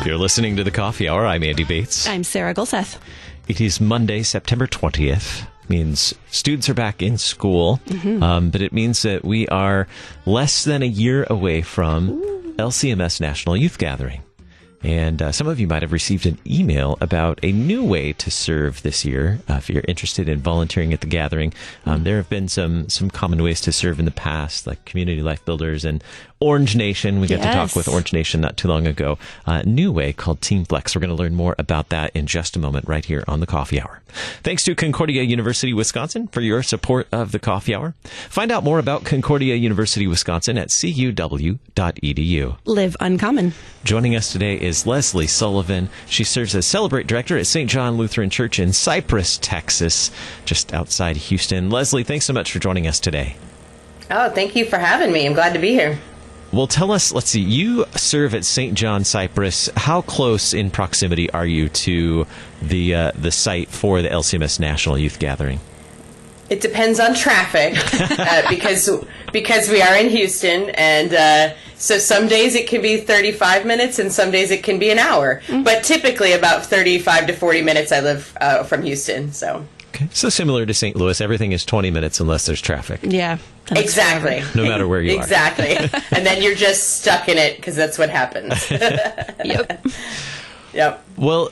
You're listening to The Coffee Hour. I'm Andy Bates. I'm Sarah Gulseth. It is Monday, September 20th. Means students are back in school, but it means that we are less than a year away from LCMS National Youth Gathering. And some of you might have received an email about a new way to serve this year. If you're interested in volunteering at the gathering, there have been some common ways to serve in the past, like Community Life Builders and Orange Nation. We got to talk with Orange Nation not too long ago. A new way called Team Flex. We're going to learn more about that in just a moment right here on the Coffee Hour. Thanks to Concordia University, Wisconsin for your support of the Coffee Hour. Find out more about Concordia University, Wisconsin at cuw.edu. Live uncommon. Joining us today is Leslie Sullivan. She serves as Celebrate Director at St. John Lutheran Church in Cypress, Texas, just outside Houston. Leslie, thanks so much for joining us today. Oh, thank you for having me. I'm glad to be here. Well, tell us, let's see, you serve at St. John Cypress. How close in proximity are you to the site for the LCMS National Youth Gathering? It depends on traffic because we are in Houston, and so some days it can be 35 minutes and some days it can be an hour. But typically about 35 to 40 minutes I live from Houston. So. Okay, so similar to St. Louis, everything is 20 minutes unless there's traffic. Yeah. Exactly. No matter where you are. Exactly. And then you're just stuck in it because that's what happens. Yep. Well,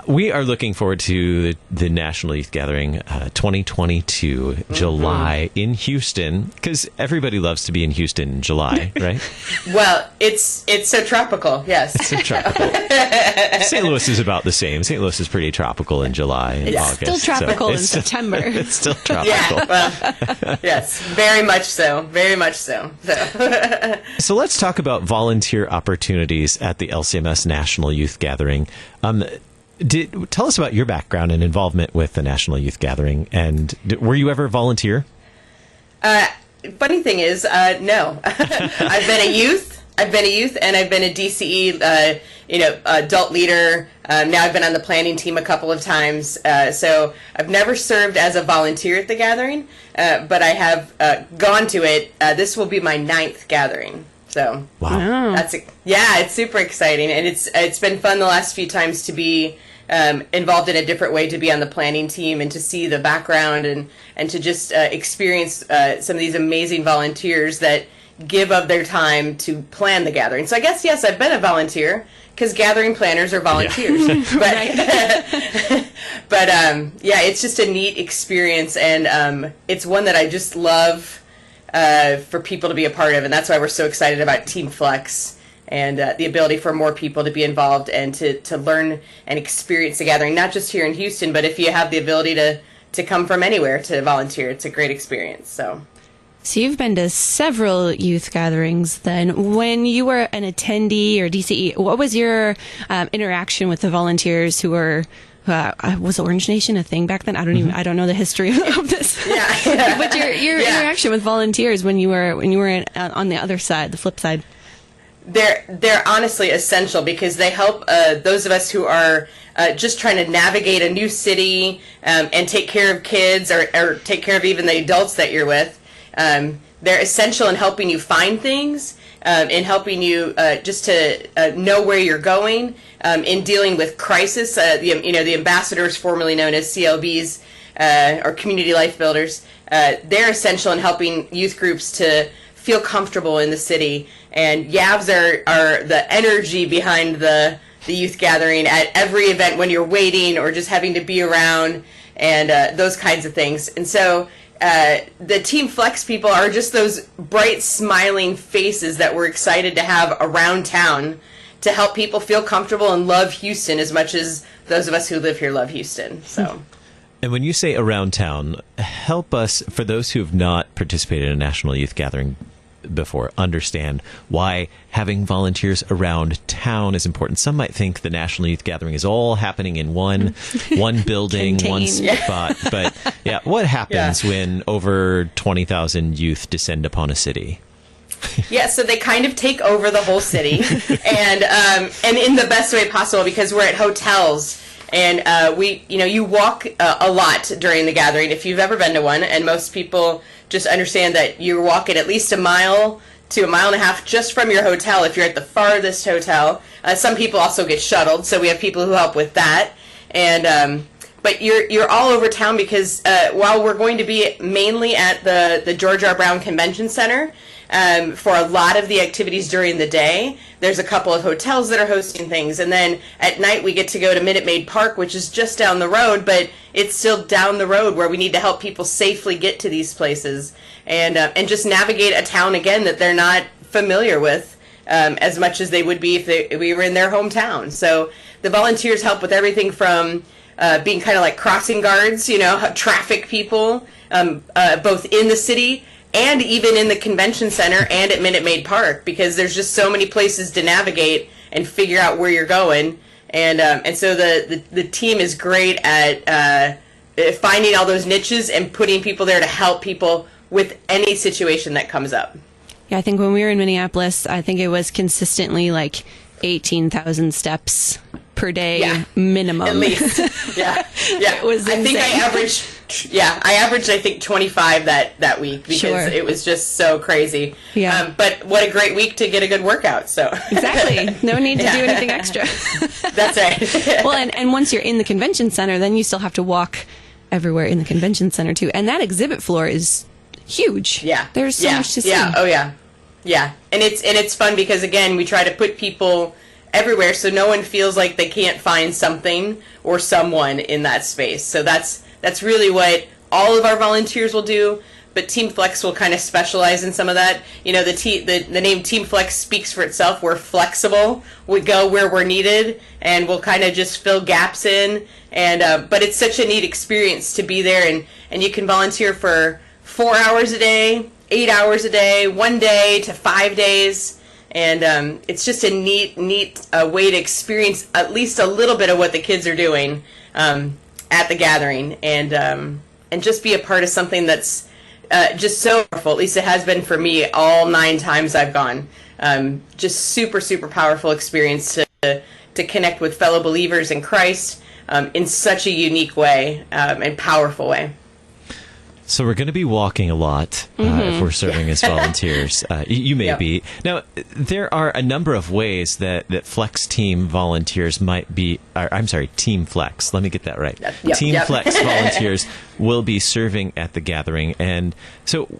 we are looking forward to the National Youth Gathering 2022, July in Houston, because everybody loves to be in Houston in July, right? Well, it's so tropical, yes. It's so tropical. St. Louis is about the same. St. Louis is pretty tropical in July and August. Still tropical in September. It's still tropical. Yeah, well, yes, very much so. Very much so. So let's talk about volunteer opportunities at the LCMS National Youth Gathering. Tell us about your background and involvement with the National Youth Gathering, and were you ever a volunteer? Funny thing is, no. I've been a youth, and I've been a DCE, adult leader. Now I've been on the planning team a couple of times. So I've never served as a volunteer at the gathering, but I have gone to it. This will be my 9th gathering. So wow. It's super exciting, and it's been fun the last few times to be involved in a different way, to be on the planning team and to see the background and to just experience some of these amazing volunteers that give of their time to plan the gathering. So I guess, yes, I've been a volunteer because gathering planners are volunteers. Yeah. But it's just a neat experience, and it's one that I just love for people to be a part of, and that's why we're so excited about Team Flex and the ability for more people to be involved and to learn and experience the gathering, not just here in Houston, but if you have the ability to come from anywhere to volunteer, it's a great experience. So you've been to several youth gatherings then. When you were an attendee or DCE, what was your interaction with the volunteers who were was Orange Nation a thing back then? I don't know the history of this. Yeah. But your interaction with volunteers when you were on the other side, the flip side. They're honestly essential because they help those of us who are just trying to navigate a new city and take care of kids or take care of even the adults that you're with. They're essential in helping you find things, in helping you just to know where you're going, in dealing with crisis. The ambassadors, formerly known as CLBs or Community Life Builders, they're essential in helping youth groups to feel comfortable in the city. And YAVs are the energy behind the youth gathering at every event when you're waiting or just having to be around and those kinds of things. And so the Team Flex people are just those bright, smiling faces that we're excited to have around town to help people feel comfortable and love Houston as much as those of us who live here love Houston. So. And when you say around town, help us, for those who have not participated in a National Youth Gathering before, understand why having volunteers around town is important. Some might think the National Youth Gathering is all happening in one building, one spot. But yeah, what happens when over 20,000 youth descend upon a city? Yeah, so they kind of take over the whole city, and in the best way possible, because we're at hotels, and you walk a lot during the gathering if you've ever been to one, and most people just understand that you're walking at least a mile to a mile and a half just from your hotel if you're at the farthest hotel. Some people also get shuttled, so we have people who help with that, and but you're all over town because while we're going to be mainly at the George R. Brown Convention Center for a lot of the activities during the day, there's a couple of hotels that are hosting things, and then at night we get to go to Minute Maid Park, which is just down the road, but it's still down the road where we need to help people safely get to these places and just navigate a town again that they're not familiar with as much as they would be if we were in their hometown. So the volunteers help with everything from being kind of like crossing guards, traffic people, both in the city and even in the convention center and at Minute Maid Park, because there's just so many places to navigate and figure out where you're going. And so the team is great at finding all those niches and putting people there to help people with any situation that comes up. Yeah, I think when we were in Minneapolis, I think it was consistently like 18,000 steps per day minimum. At least. Yeah. It was insane. I think I averaged I think 25 that week because it was just so crazy. Yeah. But what a great week to get a good workout. So exactly. No need to do anything extra. That's right. Well, and once you're in the convention center, then you still have to walk everywhere in the convention center too. And that exhibit floor is huge. Yeah. There's so much to see. Yeah. Oh yeah. Yeah. And it's fun because again, we try to put people everywhere so no one feels like they can't find something or someone in that space. So that's really what all of our volunteers will do, but Team Flex will kind of specialize in some of that. The name Team Flex speaks for itself. We're flexible. We go where we're needed, and we'll kind of just fill gaps in. And but it's such a neat experience to be there, and you can volunteer for 4 hours a day, 8 hours a day, 1 day to 5 days. And it's just a neat way to experience at least a little bit of what the kids are doing at the gathering, and just be a part of something that's just so powerful. At least it has been for me all 9 times I've gone. Just super, super powerful experience to connect with fellow believers in Christ in such a unique way and powerful way. So we're going to be walking a lot if we're serving as volunteers. You may be. Now, there are a number of ways that Flex Team volunteers might be, Team Flex. Let me get that right. Team Flex volunteers will be serving at the gathering. And so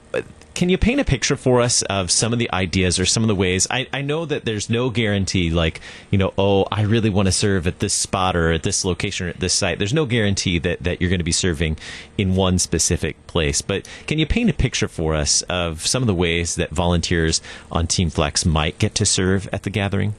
can you paint a picture for us of some of the ideas or some of the ways? I know that there's no guarantee like, I really want to serve at this spot or at this location or at this site. There's no guarantee that you're going to be serving in one specific place. But can you paint a picture for us of some of the ways that volunteers on Team Flex might get to serve at the gathering?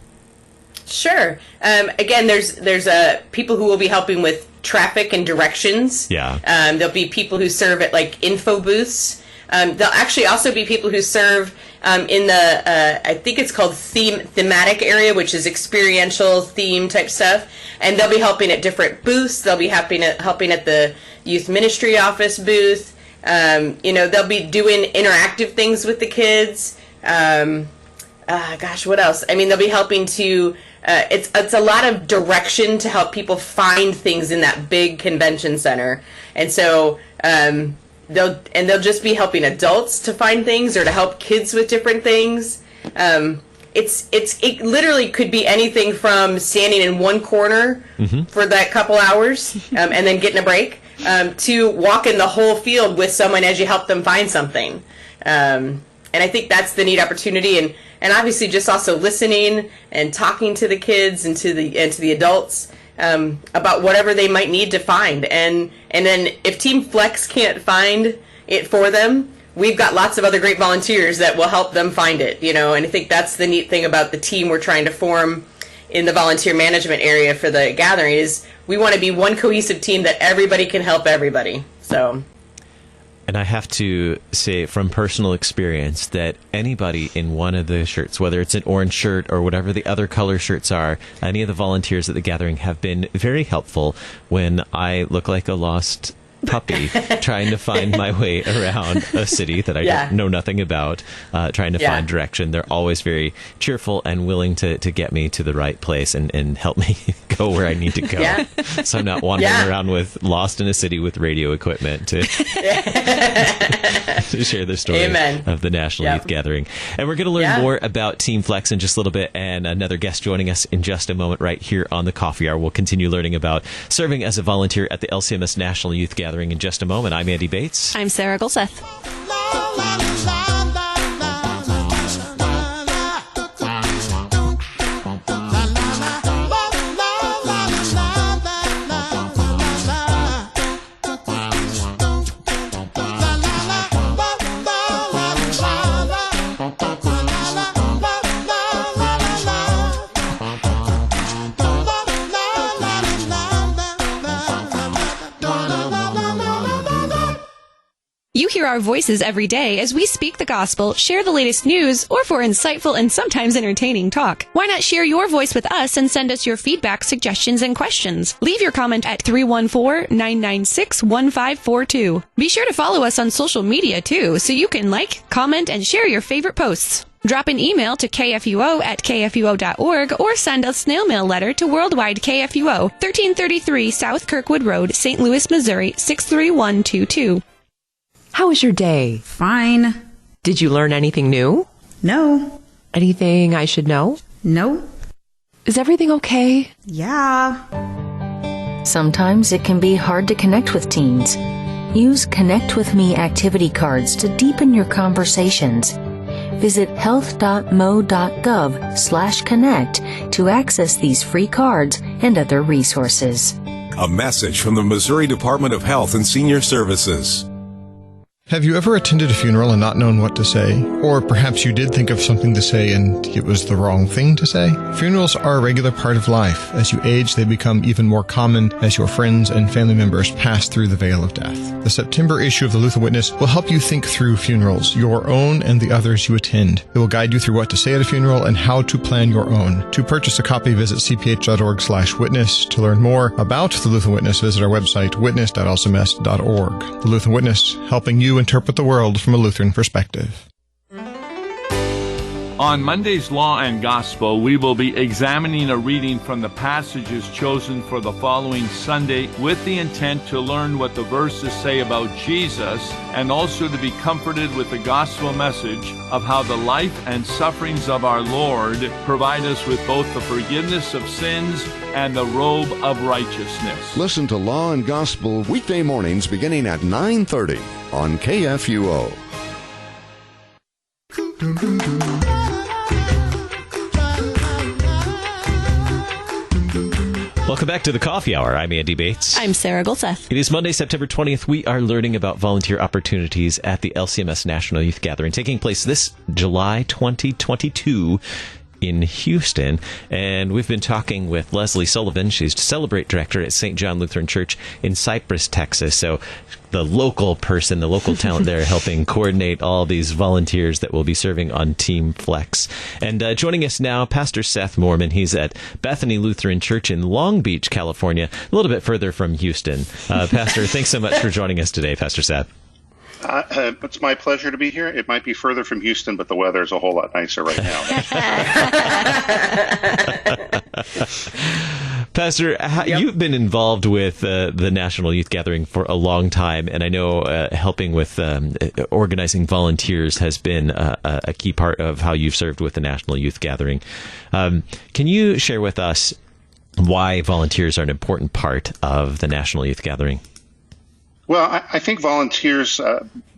Sure. Again, there's people who will be helping with traffic and directions. Yeah. There'll be people who serve at like info booths. There'll actually also be people who serve in the, I think it's called thematic area, which is experiential theme type stuff. And they'll be helping at different booths. They'll be helping at the youth ministry office booth. They'll be doing interactive things with the kids. What else? I mean, they'll be helping to, it's a lot of direction to help people find things in that big convention center. And so, they'll just be helping adults to find things or to help kids with different things. It literally could be anything from standing in one corner for that couple hours and then getting a break to walking the whole field with someone as you help them find something. And I think that's the neat opportunity, and obviously just also listening and talking to the kids and to the adults about whatever they might need to find. And then if Team Flex can't find it for them, we've got lots of other great volunteers that will help them find it, and I think that's the neat thing about the team we're trying to form in the volunteer management area for the gathering is we want to be one cohesive team that everybody can help everybody. So. And I have to say from personal experience that anybody in one of the shirts, whether it's an orange shirt or whatever the other color shirts are, any of the volunteers at the gathering have been very helpful when I look like a lost puppy trying to find my way around a city that I don't know nothing about, trying to find direction. They're always very cheerful and willing to get me to the right place and help me go where I need to go. So I'm not wandering around lost in a city with radio equipment to share the story of the National Youth Gathering. And we're going to learn more about Team Flex in just a little bit, and another guest joining us in just a moment right here on the Coffee Hour. We'll continue learning about serving as a volunteer at the LCMS National Youth Gathering in just a moment. I'm Andy Bates. I'm Sarah Gulseth. You hear our voices every day as we speak the gospel, share the latest news, or for insightful and sometimes entertaining talk. Why not share your voice with us and send us your feedback, suggestions, and questions? Leave your comment at 314-996-1542. Be sure to follow us on social media, too, so you can like, comment, and share your favorite posts. Drop an email to kfuo@kfuo.org or send a snail mail letter to Worldwide KFUO, 1333 South Kirkwood Road, St. Louis, Missouri, 63122. How was your day? Fine. Did you learn anything new? No. Anything I should know? No. Is everything okay? Yeah. Sometimes it can be hard to connect with teens. Use Connect With Me activity cards to deepen your conversations. Visit health.mo.gov/connect to access these free cards and other resources. A message from the Missouri Department of Health and Senior Services. Have you ever attended a funeral and not known what to say? Or perhaps you did think of something to say and it was the wrong thing to say? Funerals are a regular part of life. As you age, they become even more common as your friends and family members pass through the veil of death. The September issue of the Lutheran Witness will help you think through funerals, your own and the others you attend. It will guide you through what to say at a funeral and how to plan your own. To purchase a copy, visit cph.org/witness. To learn more about the Lutheran Witness, visit our website, witness.lcms.org. The Lutheran Witness, helping you interpret the world from a Lutheran perspective. On Monday's Law and Gospel, we will be examining a reading from the passages chosen for the following Sunday with the intent to learn what the verses say about Jesus and also to be comforted with the gospel message of how the life and sufferings of our Lord provide us with both the forgiveness of sins and the robe of righteousness. Listen to Law and Gospel weekday mornings beginning at 9:30 on KFUO. Welcome back to the Coffee Hour. I'm Andy Bates. I'm Sarah Gulseth. It is Monday, September 20th. We are learning about volunteer opportunities at the LCMS National Youth Gathering, taking place this July 2022 in Houston. And we've been talking with Leslie Sullivan. She's Celebrate Director at St. John Lutheran Church in Cypress, Texas. So the local person, the local talent there, helping coordinate all these volunteers that will be serving on Team Flex. And joining us now, Pastor Seth Moorman. He's at Bethany Lutheran Church in Long Beach, California, a little bit further from Houston. Pastor, thanks so much for joining us today, Pastor Seth. It's my pleasure to be here. It might be further from Houston, but the weather is a whole lot nicer right now. Pastor, you've been involved with the National Youth Gathering for a long time, and I know helping with organizing volunteers has been a key part of how you've served with the National Youth Gathering. Can you share with us why volunteers are an important part of the National Youth Gathering? Well, I think volunteers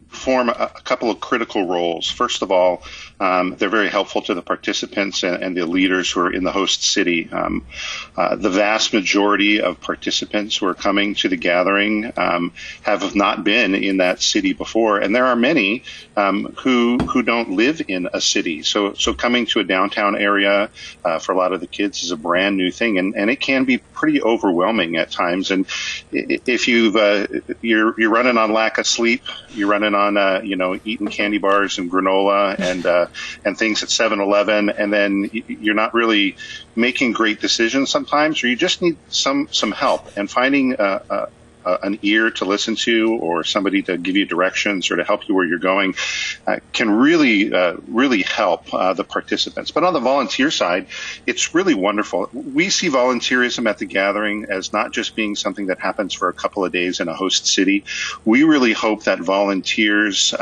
form a couple of critical roles. First of all, they're very helpful to the participants and the leaders who are in the host city. The vast majority of participants who are coming to the gathering have not been in that city before, and there are many who don't live in a city. So coming to a downtown area for a lot of the kids is a brand new thing, and it can be pretty overwhelming at times. And if you're running on lack of sleep, you're running on eating candy bars and granola and things at 7-Eleven, and then you're not really making great decisions sometimes, or you just need some help. And finding a an ear to listen to or somebody to give you directions or to help you where you're going can really help the participants. But on the volunteer side, it's really wonderful. We see volunteerism at the gathering as not just being something that happens for a couple of days in a host city. We really hope that volunteers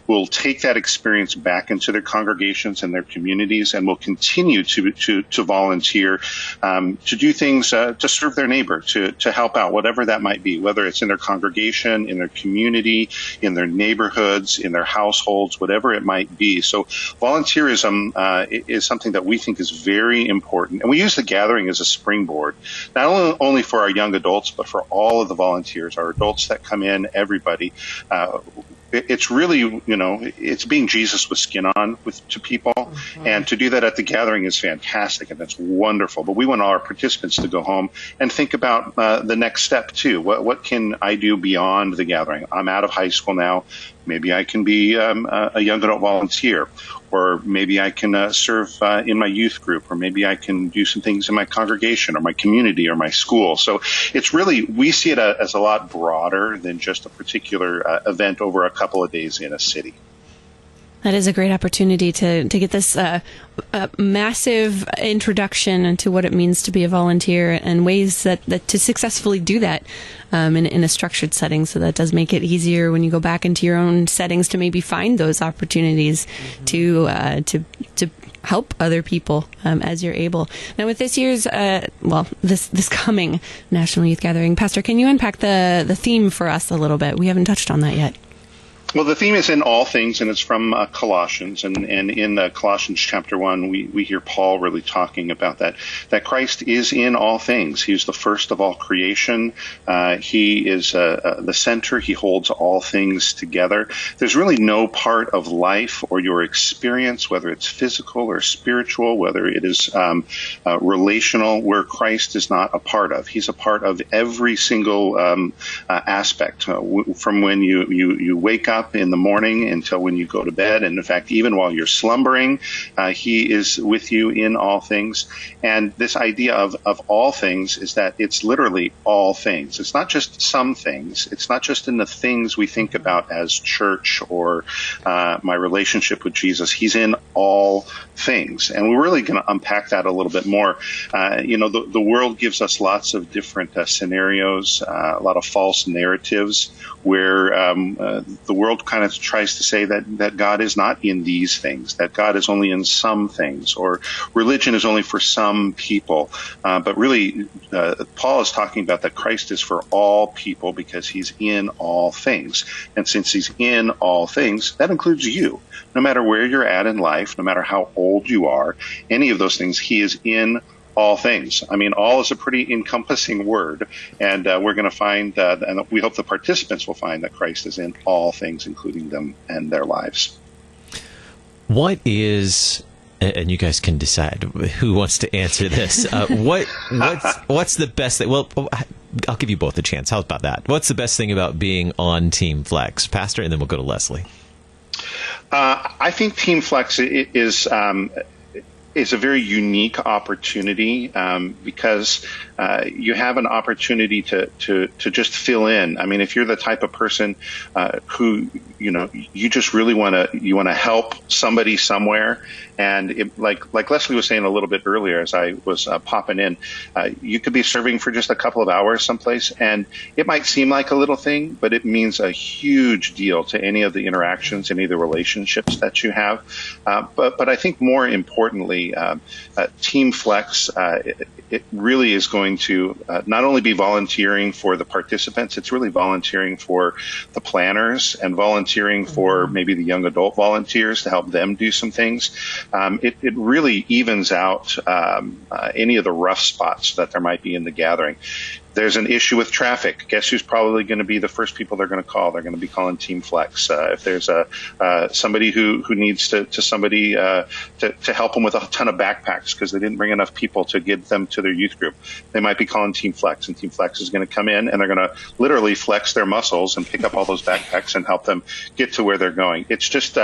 will take that experience back into their congregations and their communities and will continue to volunteer to do things to serve their neighbor, to help out, whatever that might be, whether it's in their congregation, in their community, in their neighborhoods, in their households, whatever it might be. So volunteerism is something that we think is very important. And we use the gathering as a springboard, not only for our young adults, but for all of the volunteers, our adults that come in, everybody. It's really, it's being Jesus with skin on to people. Mm-hmm. And to do that at the gathering is fantastic, and that's wonderful. But we want all our participants to go home and think about the next step, too. What can I do beyond the gathering? I'm out of high school now. Maybe I can be a young adult volunteer, or maybe I can serve in my youth group, or maybe I can do some things in my congregation or my community or my school. So it's really, we see it as a lot broader than just a particular event over a couple of days in a city. That is a great opportunity to get this massive introduction into what it means to be a volunteer and ways that to successfully do that in a structured setting. So that does make it easier when you go back into your own settings to maybe find those opportunities to help other people as you're able. Now, with this year's, this coming National Youth Gathering, Pastor, can you unpack the theme for us a little bit? We haven't touched on that yet. Well, the theme is in all things, and it's from Colossians. And in Colossians chapter 1, we hear Paul really talking about that Christ is in all things. He's the first of all creation. He is the center. He holds all things together. There's really no part of life or your experience, whether it's physical or spiritual, whether it is relational, where Christ is not a part of. He's a part of every single aspect, from when you wake up in the morning until when you go to bed. And in fact, even while you're slumbering, he is with you in all things. And this idea of all things is that it's literally all things. It's not just some things. It's not just in the things we think about as church or my relationship with Jesus. He's in all things. And we're really going to unpack that a little bit more. The world gives us lots of different scenarios, a lot of false narratives where the world kind of tries to say that God is not in these things, that God is only in some things, or religion is only for some people. But really, Paul is talking about that Christ is for all people because he's in all things. And since he's in all things, that includes you. No matter where you're at in life, no matter how old you are, any of those things, he is in all things. I mean, all is a pretty encompassing word, and we're going to find, and we hope the participants will find that Christ is in all things, including them and their lives. What is, and you guys can decide who wants to answer this, what's the best thing? Well, I'll give you both a chance. How about that? What's the best thing about being on Team Flex? Pastor, and then we'll go to Leslie. I think Team Flex is a very unique opportunity because you have an opportunity to just fill in. I mean, if you're the type of person who you just really want to help somebody somewhere, and like Leslie was saying a little bit earlier as I was popping in, you could be serving for just a couple of hours someplace, and it might seem like a little thing, but it means a huge deal to any of the interactions, any of the relationships that you have. But I think more importantly, Team Flex, it really is going to not only be volunteering for the participants, it's really volunteering for the planners and volunteering for maybe the young adult volunteers to help them do some things. It really evens out any of the rough spots that there might be in the gathering. There's an issue with traffic. Guess who's probably going to be the first people they're going to call? They're going to be calling Team Flex. If there's somebody who needs somebody to help them with a ton of backpacks because they didn't bring enough people to get them to their youth group, they might be calling Team Flex, and Team Flex is going to come in and they're going to literally flex their muscles and pick up all those backpacks and help them get to where they're going. It's just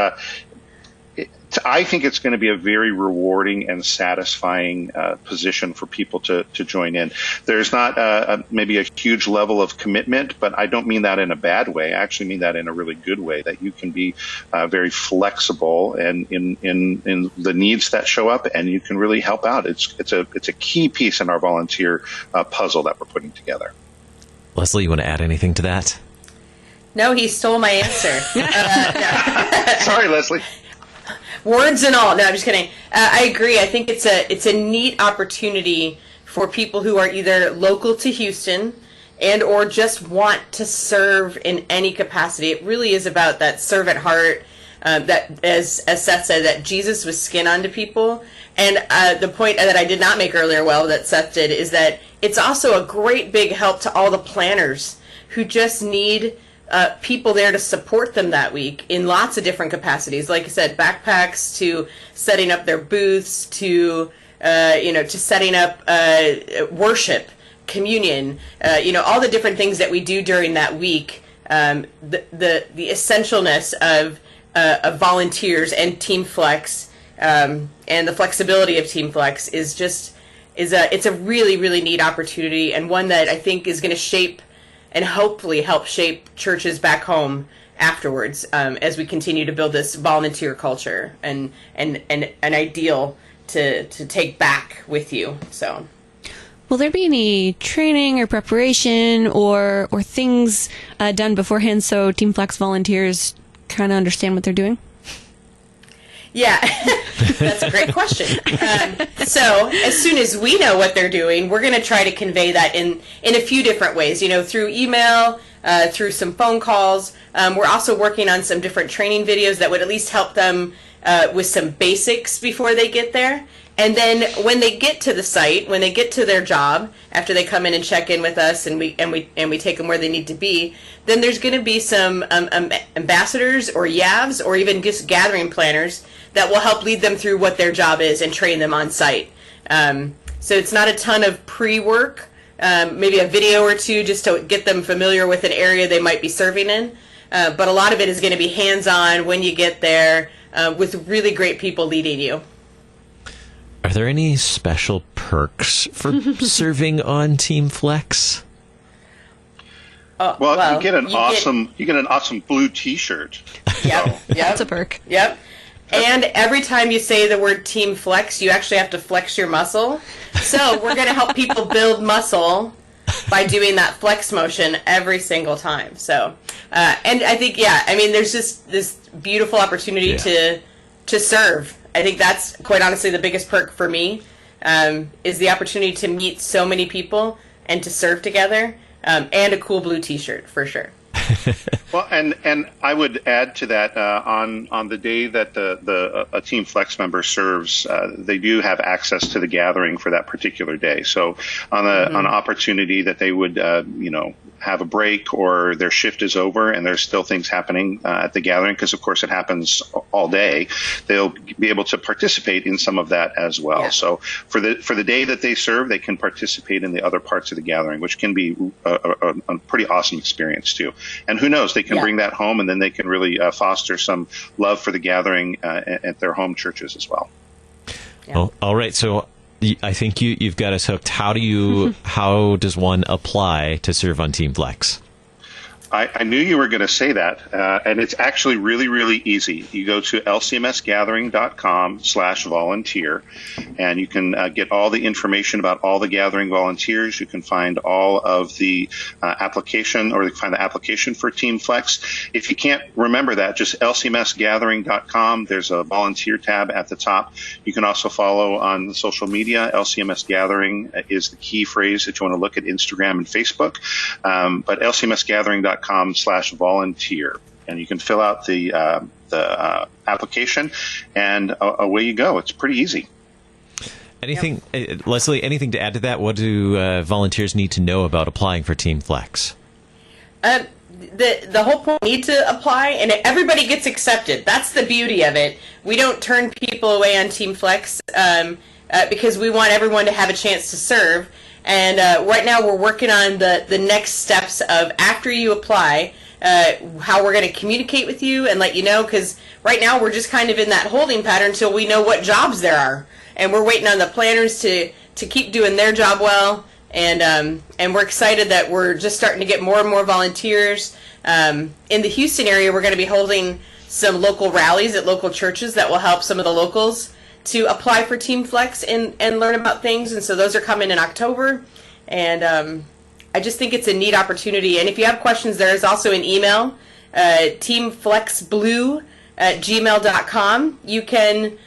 I think it's going to be a very rewarding and satisfying position for people to join in. There's not maybe a huge level of commitment, but I don't mean that in a bad way. I actually mean that in a really good way, that you can be very flexible and in the needs that show up, and you can really help out. It's a key piece in our volunteer puzzle that we're putting together. Leslie, you want to add anything to that? No, he stole my answer. Sorry, Leslie. Words and all. No, I'm just kidding. I agree. I think it's a neat opportunity for people who are either local to Houston and or just want to serve in any capacity. It really is about that servant heart, that as Seth said, that Jesus was skin onto people. And the point that I did not make earlier, well, that Seth did, is that it's also a great big help to all the planners who just need people there to support them that week in lots of different capacities. Like I said, backpacks, to setting up their booths, to to setting up worship, communion, all the different things that we do during that week. The essentialness of volunteers and Team Flex, and the flexibility of Team Flex is a really, really neat opportunity, and one that I think is going to shape and hopefully help shape churches back home afterwards, as we continue to build this volunteer culture and an ideal to take back with you. So, will there be any training or preparation or things done beforehand so Team Flex volunteers kind of understand what they're doing? Yeah, that's a great question. So as soon as we know what they're doing, we're going to try to convey that in a few different ways, through email, through some phone calls. We're also working on some different training videos that would at least help them with some basics before they get there. And then when they get to the site, when they get to their job, after they come in and check in with us, and we take them where they need to be, then there's going to be some ambassadors or YAVs or even just gathering planners that will help lead them through what their job is and train them on site. So it's not a ton of pre-work, maybe a video or two just to get them familiar with an area they might be serving in. But a lot of it is going to be hands-on when you get there, with really great people leading you. Are there any special perks for serving on Team Flex? Well, you get an awesome blue T-shirt. Yep, that's a perk. Yep. And every time you say the word Team Flex, you actually have to flex your muscle. So we're going to help people build muscle by doing that flex motion every single time. So, and I think, there's just this beautiful opportunity to serve. I think that's quite honestly the biggest perk for me, is the opportunity to meet so many people and to serve together, and a cool blue T-shirt for sure. Well, and I would add to that, on the day that a Team Flex member serves, they do have access to the gathering for that particular day. So on an opportunity that they would have a break or their shift is over and there's still things happening at the gathering, because of course it happens all day, they'll be able to participate in some of that as well. Yeah. So for the day that they serve, they can participate in the other parts of the gathering, which can be a pretty awesome experience too. And who knows, they can bring that home, and then they can really foster some love for the gathering at their home churches as well. Yeah. Well, all right. So I think you've got us hooked. How does one apply to serve on Team Flex? I knew you were going to say that, and it's actually really, really easy. You go to lcmsgathering.com/volunteer, and you can get all the information about all the gathering volunteers. You can find all of the application, or you can find the application for Team Flex. If you can't remember that, just lcmsgathering.com. There's a volunteer tab at the top. You can also follow on social media. LCMS Gathering is the key phrase that you want to look at Instagram and Facebook, but lcmsgathering.com/volunteer, and you can fill out the application, and away you go. It's pretty easy. Anything, Leslie? Anything to add to that? What do volunteers need to know about applying for Team Flex? The whole point, need to apply, and everybody gets accepted. That's the beauty of it. We don't turn people away on Team Flex because we want everyone to have a chance to serve. And right now we're working on the next steps of, after you apply, how we're going to communicate with you and let you know, because right now we're just kind of in that holding pattern until we know what jobs there are. And we're waiting on the planners to keep doing their job well. And we're excited that we're just starting to get more and more volunteers. In the Houston area, we're going to be holding some local rallies at local churches that will help some of the locals to apply for Team Flex and learn about things. And so those are coming in October. And I just think it's a neat opportunity. And if you have questions, there is also an email, teamflexblue@gmail.com. You can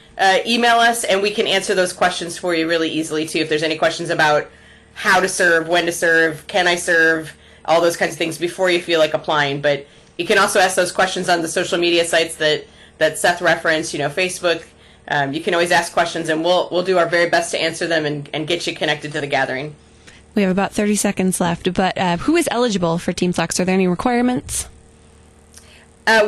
email us, and we can answer those questions for you really easily, too. If there's any questions about how to serve, when to serve, can I serve, all those kinds of things before you feel like applying. But you can also ask those questions on the social media sites that Seth referenced, Facebook. You can always ask questions, and we'll do our very best to answer them and get you connected to the gathering. We have about 30 seconds left, but who is eligible for Team Flex? Are there any requirements?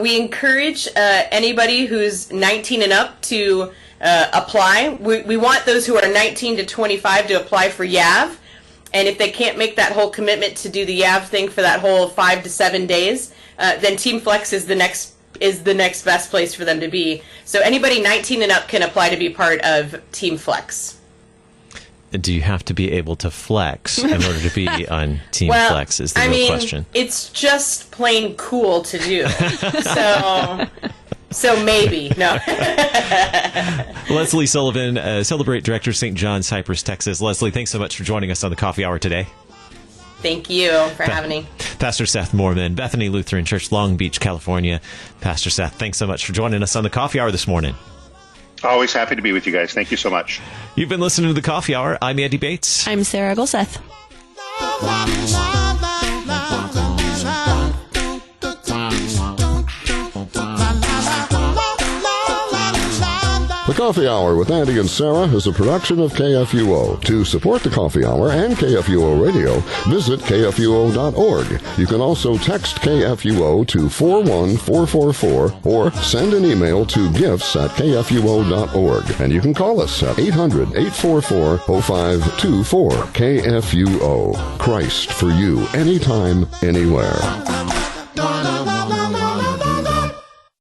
We encourage anybody who's 19 and up to apply. We want those who are 19 to 25 to apply for YAV. And if they can't make that whole commitment to do the YAV thing for that whole 5 to 7 days, then Team Flex is the next best place for them to be. So anybody 19 and up can apply to be part of Team Flex. Do you have to be able to flex in order to be on Team Flex is the real question. It's just plain cool to do. So maybe. No. Leslie Sullivan, Celebrate Director, St. John, Cypress, Texas. Leslie, thanks so much for joining us on the Coffee Hour today. Thank you for having me. Pastor Seth Moorman, Bethany Lutheran Church, Long Beach, California. Pastor Seth, thanks so much for joining us on the Coffee Hour this morning. Always happy to be with you guys. Thank you so much. You've been listening to the Coffee Hour. I'm Andy Bates. I'm Sarah Golseth. The Coffee Hour with Andy and Sarah is a production of KFUO. To support the Coffee Hour and KFUO Radio, visit KFUO.org. You can also text KFUO to 41444 or send an email to gifts@KFUO.org. And you can call us at 800-844-0524. KFUO. Christ for you, anytime, anywhere.